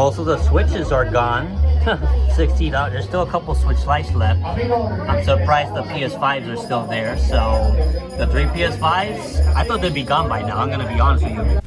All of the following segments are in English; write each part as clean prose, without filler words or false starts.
Most of the switches are gone. $60. There's still a couple Switch Lites left. I'm surprised the PS5s are still there. So the 3 PS5s, I thought they'd be gone by now. I'm gonna be honest with you.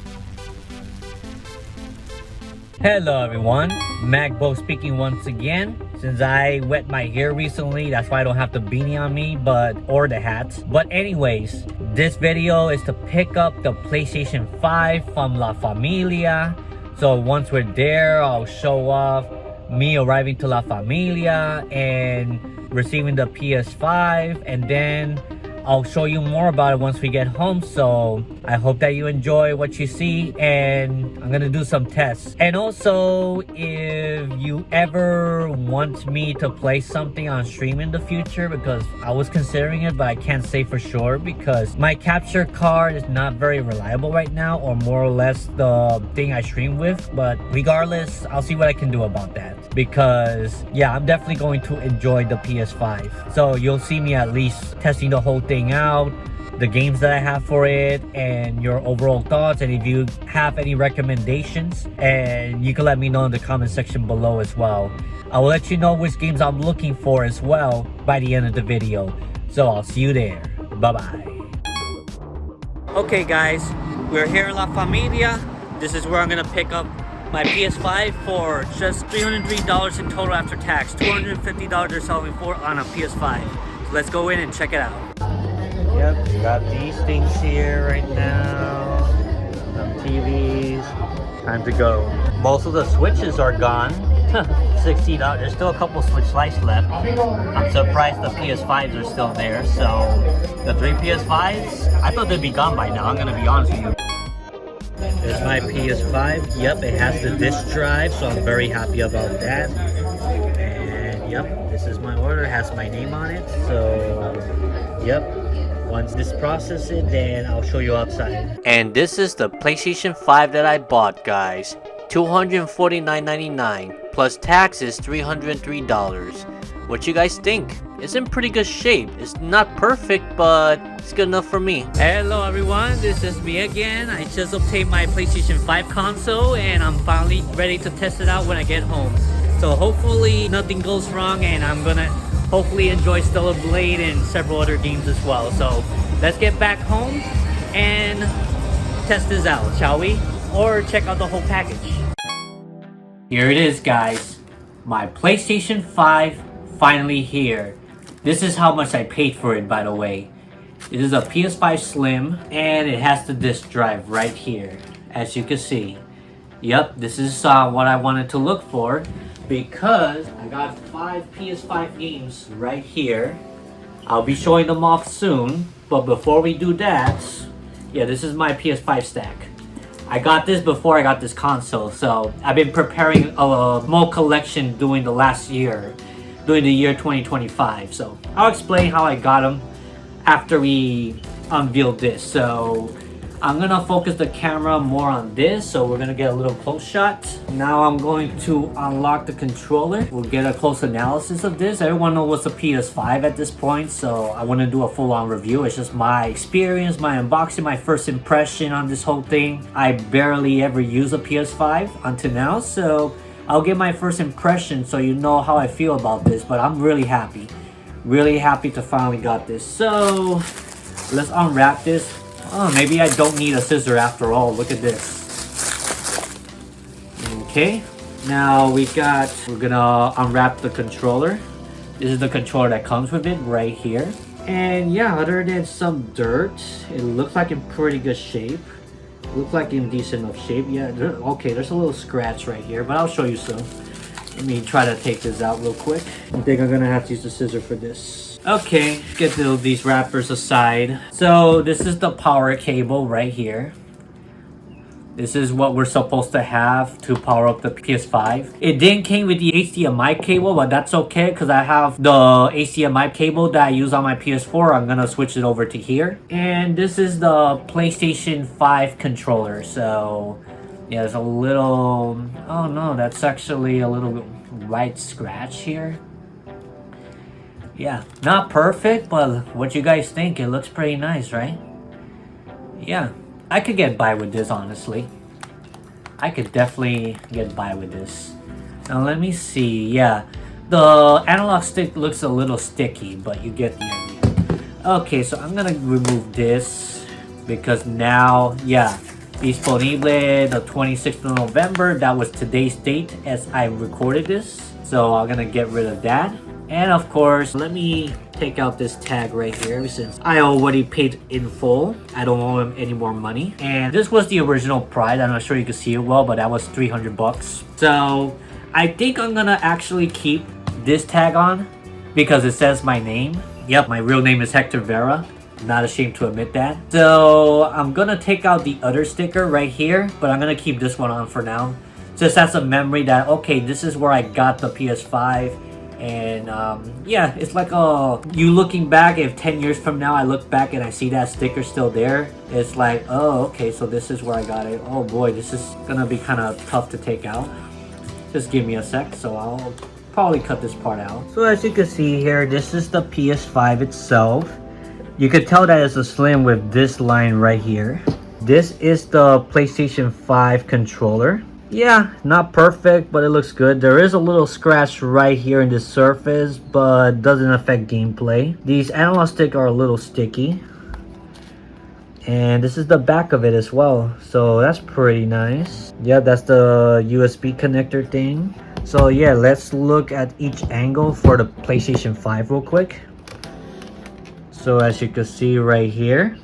Hello everyone, MAGBO'S speaking once again. Since I wet my hair recently, that's why I don't have the beanie on me, or the hat. But anyways, this video is to pick up the PlayStation 5 from La Familia. So once we're there, I'll show off me arriving to La Familia and receiving the PS5, and then I'll show you more about it once we get home. So I hope that you enjoy what you see, and I'm gonna do some tests. And also, if you ever want me to play something on stream in the future, because I was considering it but I can't say for sure because my capture card is not very reliable right now, or more or less the thing I stream with. But regardless, I'll see what I can do about that, because yeah, I'm definitely going to enjoy the PS5. So you'll see me at least testing the whole thing out, the games that I have for it, and your overall thoughts. And if you have any recommendations, and you can let me know in the comment section below as well. I will let you know which games I'm looking for as well by the end of the video. So I'll see you there. Bye bye. Okay guys, we're here in La Familia. This is where I'm gonna pick up my PS5 for just $303 in total after tax. $250 they're selling for on a PS5. So let's go in and check it out. Yep, got these things here right now. Some TVs. Time to go. Most of the switches are gone. $60. There's still a couple Switch Lites left. I'm surprised the PS5s are still there. So the 3 PS5s, I thought they'd be gone by now. I'm gonna be honest with you. There's my PS5. Yep, it has the disk drive, so I'm very happy about that. And yep, this is my order. It has my name on it. So yep. Once this processes, then I'll show you outside. And this is the PlayStation 5 that I bought, guys. $249.99 plus taxes $303. What you guys think? It's in pretty good shape. It's not perfect, but it's good enough for me. Hello everyone, this is me again. I just obtained my PlayStation 5 console and I'm finally ready to test it out when I get home. So hopefully nothing goes wrong, and I'm gonna hopefully enjoy Stellar Blade and several other games as well. So let's get back home and test this out, shall we? Or check out the whole package. Here it is, guys. My PlayStation 5 finally here. This is how much I paid for it, by the way. It is a PS5 Slim, and it has the disk drive right here, as you can see. Yep, this is what I wanted to look for, because I got 5 PS5 games right here. I'll be showing them off soon, but before we do that, yeah, this is my PS5 stack. I got this before I got this console, so I've been preparing a small collection during the last year, during the year 2025. So I'll explain how I got them after we unveil this. So I'm gonna focus the camera more on this, so we're gonna get a little close shot. Now I'm going to unlock the controller. We'll get a close analysis of this. Everyone knows what's a PS5 at this point, so I want to do a full-on review. It's just my experience, my unboxing, my first impression on this whole thing. I barely ever use a PS5 until now, so I'll get my first impression so you know how I feel about this. But I'm really happy to finally got this. So let's unwrap this. Oh, maybe I don't need a scissor after all. Look at this. Okay, now we're gonna unwrap the controller. This is the controller that comes with it right here. And yeah, other than some dirt, it looks like in pretty good shape. Looks like in decent enough shape. Yeah, okay, there's a little scratch right here, but I'll show you soon. Let me try to take this out real quick. I think I'm gonna have to use the scissor for this. Okay, get these wrappers aside. So this is the power cable right here. This is what we're supposed to have to power up the PS5. It didn't came with the HDMI cable, but that's okay because I have the HDMI cable that I use on my PS4. I'm gonna switch it over to here. And this is the PlayStation 5 controller. So yeah, there's a little, oh no, that's actually a little white scratch here. Yeah, not perfect, but what you guys think? It looks pretty nice, right? Yeah, I could get by with this, honestly. I could definitely get by with this. Now let me see. Yeah, the analog stick looks a little sticky, but you get the idea. Okay, so I'm gonna remove this because now, yeah, disponible the 26th of November. That was today's date as I recorded this. So I'm gonna get rid of that. And of course, let me take out this tag right here since I already paid in full. I don't owe him any more money. And this was the original price. I'm not sure you can see it well, but that was 300 bucks. So I think I'm gonna actually keep this tag on because it says my name. Yep, my real name is Hector Vera. Not ashamed to admit that. So I'm gonna take out the other sticker right here, but I'm gonna keep this one on for now. Just as a memory that, okay, this is where I got the PS5. And yeah, it's like you looking back. If 10 years from now I look back and I see that sticker still there, it's like, oh, okay, so this is where I got it. Oh boy, this is gonna be kind of tough to take out. Just give me a sec, so I'll probably cut this part out. So as you can see here, this is the PS5 itself. You could tell that it's a slim with this line right here. This is the PlayStation 5 controller. Yeah, not perfect, but it looks good. There is a little scratch right here in the surface, but doesn't affect gameplay. These analog sticks are a little sticky. And this is the back of it as well. So that's pretty nice. Yeah, that's the USB connector thing. So yeah, let's look at each angle for the PlayStation 5 real quick. So as you can see right here,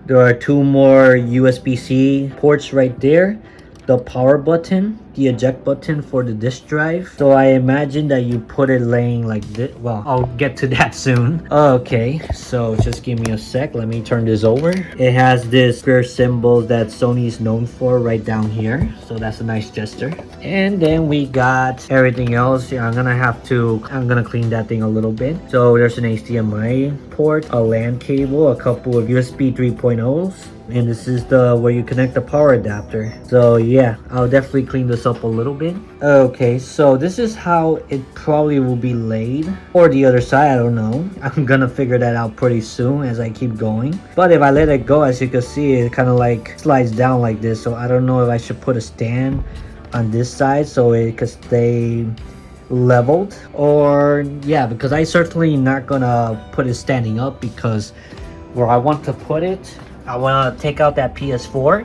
there are two more USB-C ports right there. The power button, the eject button for the disk drive. So I imagine that you put it laying like this. Well, I'll get to that soon. Okay, so just give me a sec. Let me turn this over. It has this square symbols that Sony is known for right down here. So that's a nice gesture. And then we got everything else. Yeah, I'm gonna clean that thing a little bit. So there's an HDMI port, a LAN cable, a couple of USB 3.0s. And this is where you connect the power adapter. So yeah, I'll definitely clean this up a little bit. Okay, so this is how it probably will be laid, or the other side, I don't know. I'm gonna figure that out pretty soon as I keep going. But if I let it go, as you can see, it kind of like slides down like this. So I don't know if I should put a stand on this side so it could stay leveled, or yeah, because I certainly not gonna put it standing up, because where I want to put it, I want to take out that PS4.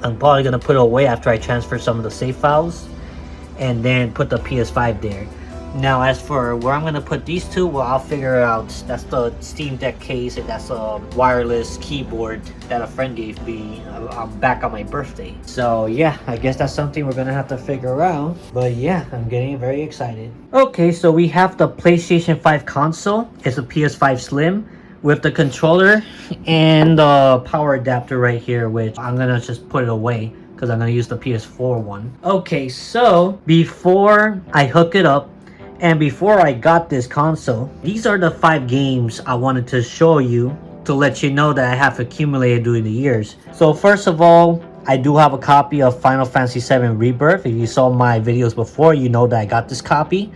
I'm probably going to put it away after I transfer some of the save files, and then put the PS5 there. Now as for where I'm going to put these two, well, I'll figure it out. That's the Steam Deck case, and that's a wireless keyboard that a friend gave me back on my birthday. So yeah, I guess that's something we're going to have to figure out. But yeah, I'm getting very excited. Okay, so we have the PlayStation 5 console. It's a PS5 Slim with the controller and the power adapter right here, which I'm gonna just put it away because I'm gonna use the PS4 one. Okay, so before I hook it up and before I got this console, these are the 5 games I wanted to show you to let you know that I have accumulated during the years. So first of all, I do have a copy of Final Fantasy VII Rebirth. If you saw my videos before, you know that I got this copy.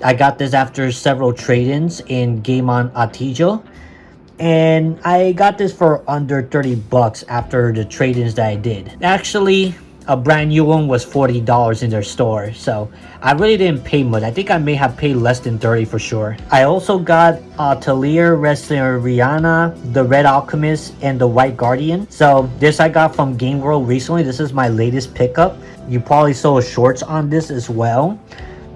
I got this after several trade-ins in Game on Atijo. And I got this for under 30 bucks after the trade-ins that I did. Actually, a brand new one was $40 in their store, so I really didn't pay much. I think I may have paid less than 30 for sure. I also got Atelier Rihanna, The Red Alchemist, and The White Guardian. So this I got from Game World recently. This is my latest pickup. You probably saw shorts on this as well.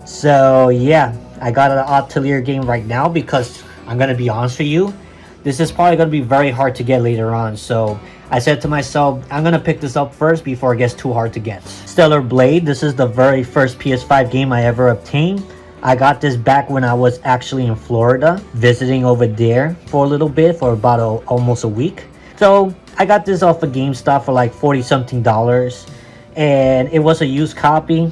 So yeah, I got an Atelier game right now because I'm gonna be honest with you, this is probably going to be very hard to get later on. So I said to myself, I'm going to pick this up first before it gets too hard to get. Stellar Blade. This is the very first PS5 game I ever obtained. I got this back when I was actually in Florida, visiting over there for a little bit, for about almost a week. So I got this off of GameStop for like 40 something dollars. And it was a used copy,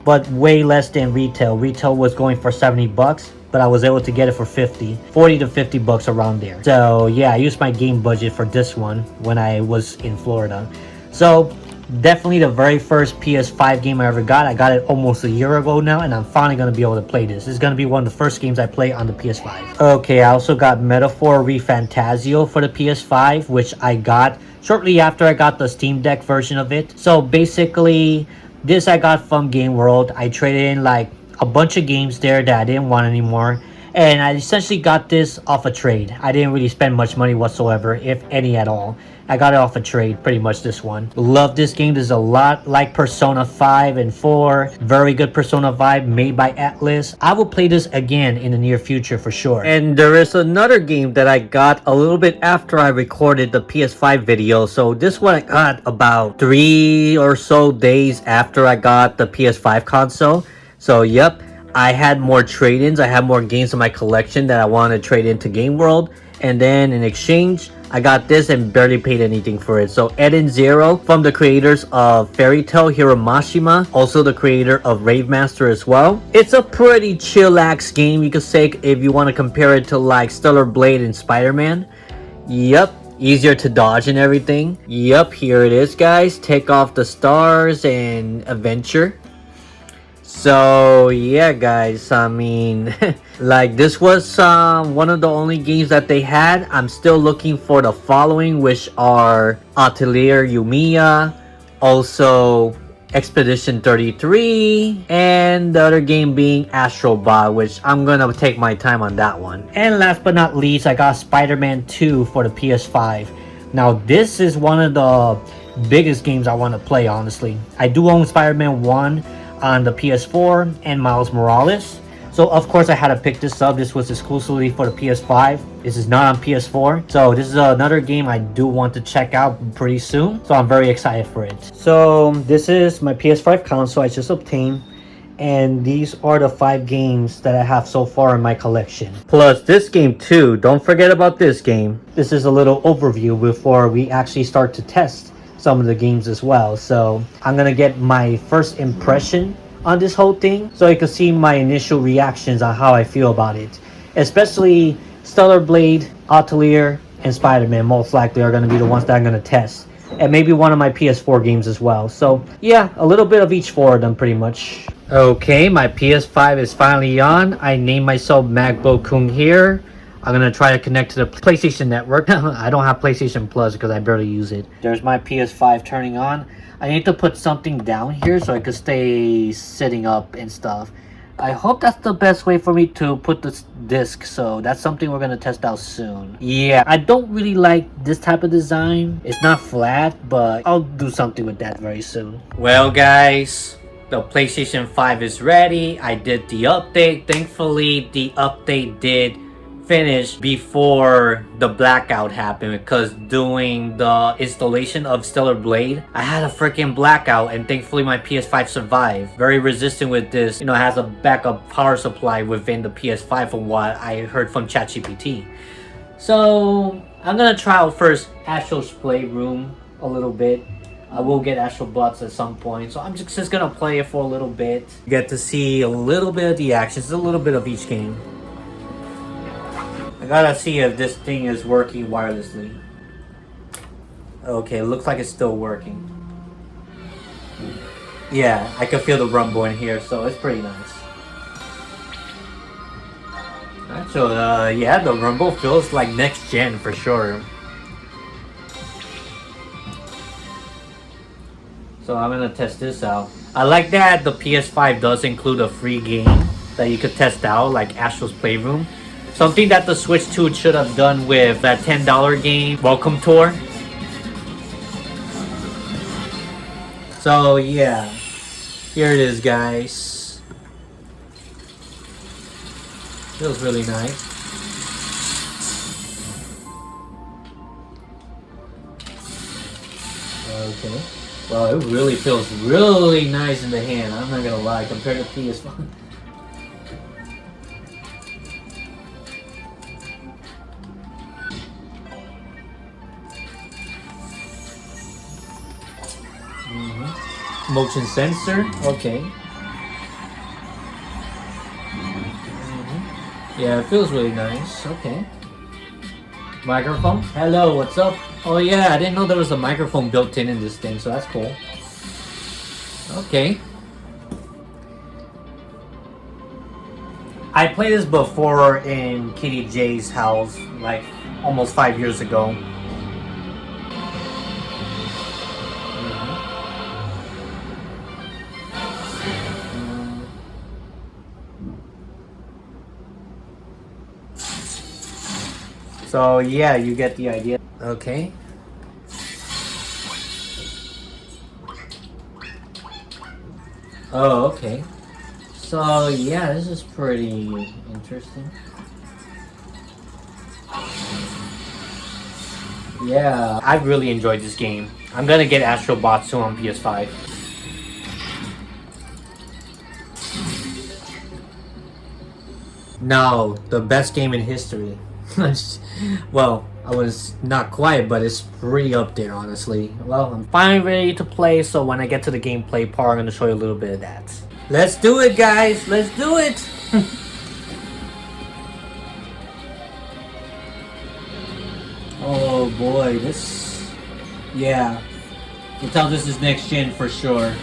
but way less than retail. Retail was going for 70 bucks. But I was able to get it for 40 to 50 bucks around there. So yeah, I used my game budget for this one when I was in Florida. So definitely the very first PS5 game I ever got. I got it almost a year ago now, and I'm finally going to be able to play this. This is going to be one of the first games I play on the PS5. Okay, I also got Metaphor ReFantazio for the PS5, which I got shortly after I got the Steam Deck version of it. So basically, this I got from Game World. I traded in like a bunch of games there that I didn't want anymore. And I essentially got this off a trade. I didn't really spend much money whatsoever, if any at all. I got it off a trade, pretty much this one. Love this game. This is a lot like Persona 5 and 4. Very good Persona vibe made by Atlas. I will play this again in the near future for sure. And there is another game that I got a little bit after I recorded the PS5 video. So this one I got about 3 or so days after I got the PS5 console. So yep, I had more trade-ins. I had more games in my collection that I wanted to trade into Game World. And then in exchange, I got this and barely paid anything for it. So Eden Zero, from the creators of Fairy Tail Hiromashima, also the creator of Rave Master as well. It's a pretty chillax game, you could say, if you want to compare it to like Stellar Blade and Spider-Man. Yep. Easier to dodge and everything. Yep, here it is, guys. Take off the stars and adventure. So yeah, guys, I mean like this was one of the only games that they had. I'm still looking for the following, which are Atelier Yumiya, also Expedition 33, and the other game being Astrobot, which I'm gonna take my time on that one. And last but not least, I got Spider-Man 2 for the PS5. Now this is one of the biggest games I want to play, honestly. I do own Spider-Man 1 on the PS4 and Miles Morales, so of course I had to pick this up. This was exclusively for the PS5. This is not on PS4, so this is another game I do want to check out pretty soon, so I'm very excited for it. So this is my PS5 console I just obtained, and these are the 5 games that I have so far in my collection, plus this game too. Don't forget about this game. This is a little overview before we actually start to test some of the games as well. So I'm gonna get my first impression on this whole thing, so you can see my initial reactions on how I feel about it. Especially Stellar Blade, Atelier, and Spider-Man most likely are gonna be the ones that I'm gonna test, and maybe one of my PS4 games as well. So yeah, a little bit of each 4 of them pretty much. Okay, my PS5 is finally on. I named myself MAGBO-kun here. I'm gonna try to connect to the PlayStation Network. I don't have PlayStation Plus because I barely use it. There's my PS5 turning on. I need to put something down here so I could stay sitting up and stuff. I hope that's the best way for me to put this disc, so that's something we're gonna test out soon. Yeah, I don't really like this type of design. It's not flat, but I'll do something with that very soon. Well, guys, the PlayStation 5 is ready. I did the update. Thankfully, the update did finish before the blackout happened, because doing the installation of Stellar Blade, I had a freaking blackout, and thankfully my PS5 survived. Very resistant with this, you know, it has a backup power supply within the PS5 from what I heard from ChatGPT. So I'm gonna try out first Astro's Playroom a little bit. I will get Astrobots at some point, so I'm just gonna play it for a little bit. Get to see a little bit of the actions, a little bit of each game. I gotta see if this thing is working wirelessly. Okay, looks like it's still working. Yeah, I can feel the rumble in here, so it's pretty nice. Actually, yeah, the rumble feels like next gen for sure. So I'm gonna test this out. I like that the PS5 does include a free game that you could test out, like Astro's Playroom. Something that the Switch 2 should have done with that $10 game, Welcome Tour. So yeah, here it is, guys. Feels really nice. Okay. Well, it really feels really nice in the hand. I'm not gonna lie, compared to PS5. Motion sensor, okay. Yeah, it feels really nice. Okay. Microphone. Hello, what's up? Oh yeah, I didn't know there was a microphone built in this thing, so that's cool. Okay. I played this before in Kitty J's house, like almost 5 years ago. So yeah, you get the idea. Okay. Oh, okay. So yeah, this is pretty interesting. Yeah, I really enjoyed this game. I'm gonna get Astro Bot soon on PS5. No, the best game in history. Well, I was not quite, but it's pretty up there, honestly. Well, I'm finally ready to play, so when I get to the gameplay part, I'm gonna show you a little bit of that. Let's do it, guys! Let's do it! Oh boy, this... Yeah. You tell this is next gen for sure.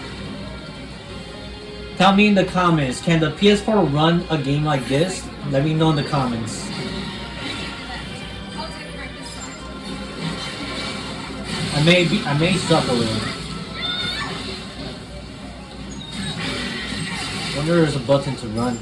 Tell me in the comments, can the PS4 run a game like this? Let me know in the comments. I may suck a little. Wonder if there's a button to run.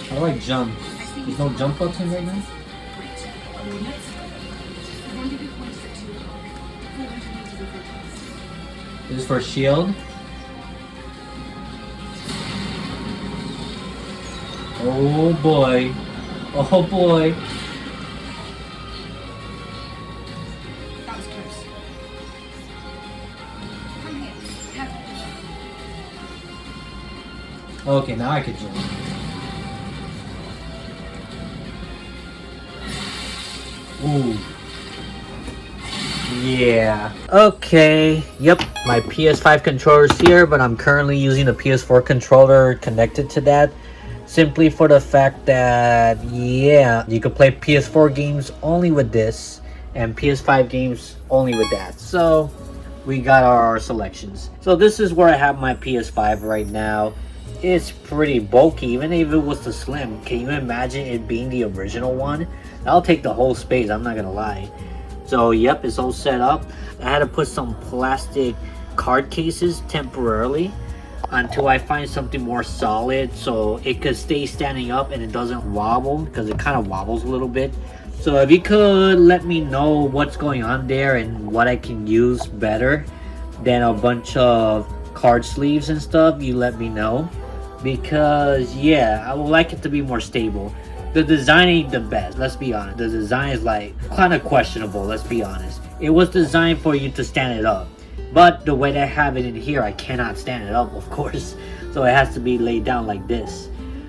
How do I jump? There's no jump button right now? This is for shield. Oh boy. Oh boy. That was close. Come here. Okay, now I can jump. Ooh. Yeah. Okay. Yep. My PS5 controller is here, but I'm currently using the PS4 controller connected to that. Simply for the fact that, yeah, you can play PS4 games only with this, and PS5 games only with that. So, we got our selections. So this is where I have my PS5 right now. It's pretty bulky, even if it was the slim. Can you imagine it being the original one? That'll take the whole space, I'm not gonna lie. So yep, it's all set up. I had to put some plastic card cases temporarily until I find something more solid so it could stay standing up and it doesn't wobble, because it kind of wobbles a little bit. So if you could let me know what's going on there and what I can use better than a bunch of card sleeves and stuff, you let me know, because yeah, I would like it to be more stable. The design ain't the best, let's be honest. The design is like kind of questionable, let's be honest. It was designed for you to stand it up, but the way that I have it in here, I cannot stand it up, of course. So it has to be laid down like this.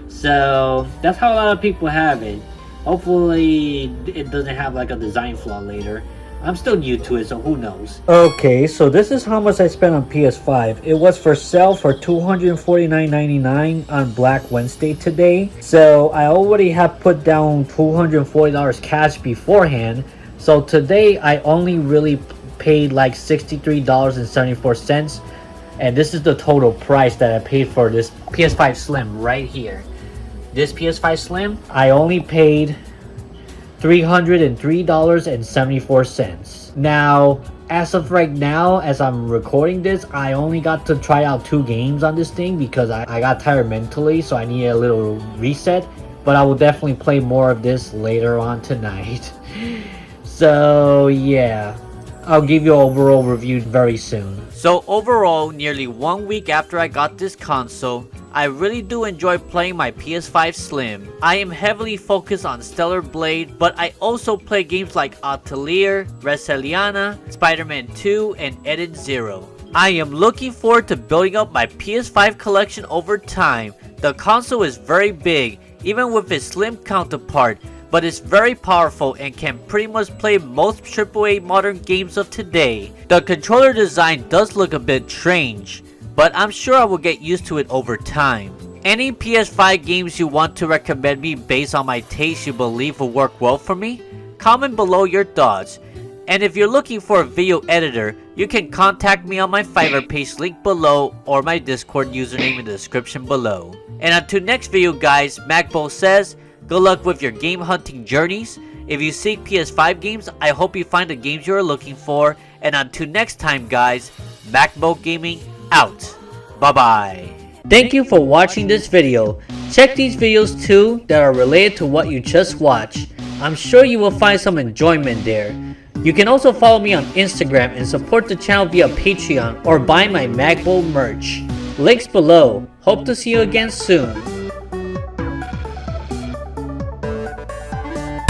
So that's how a lot of people have it. Hopefully it doesn't have like a design flaw later. I'm still new to it, so who knows. Okay, so this is how much I spent on PS5. It was for sale for $249.99 on Black Wednesday today. So I already have put down $240 cash beforehand. So today I only really paid like $63.74. And this is the total price that I paid for this PS5 Slim right here. This PS5 Slim, I only paid $303.74. Now, as of right now, as I'm recording this, I only got to try out 2 games on this thing because I got tired mentally, so I needed a little reset. But I will definitely play more of this later on tonight. So yeah, I'll give you an overall review very soon. So overall, nearly 1 week after I got this console, I really do enjoy playing my PS5 Slim. I am heavily focused on Stellar Blade, but I also play games like Atelier, Reseliana, Spider-Man 2, and Eden Zero. I am looking forward to building up my PS5 collection over time. The console is very big, even with its slim counterpart, but it's very powerful and can pretty much play most AAA modern games of today. The controller design does look a bit strange, but I'm sure I will get used to it over time. Any PS5 games you want to recommend me based on my taste you believe will work well for me? Comment below your thoughts. And if you're looking for a video editor, you can contact me on my Fiverr page link below or my Discord username in the description below. And until next video guys, MAGBO'S says, good luck with your game hunting journeys, If you seek PS5 games, I hope you find the games you are looking for. And until next time guys, MacBo Gaming out. Bye bye. Thank you for watching this video. Check these videos too that are related to what you just watched. I'm sure you will find some enjoyment there. You can also follow me on Instagram and support the channel via Patreon or buy my MacBo merch. Links below. Hope to see you again soon.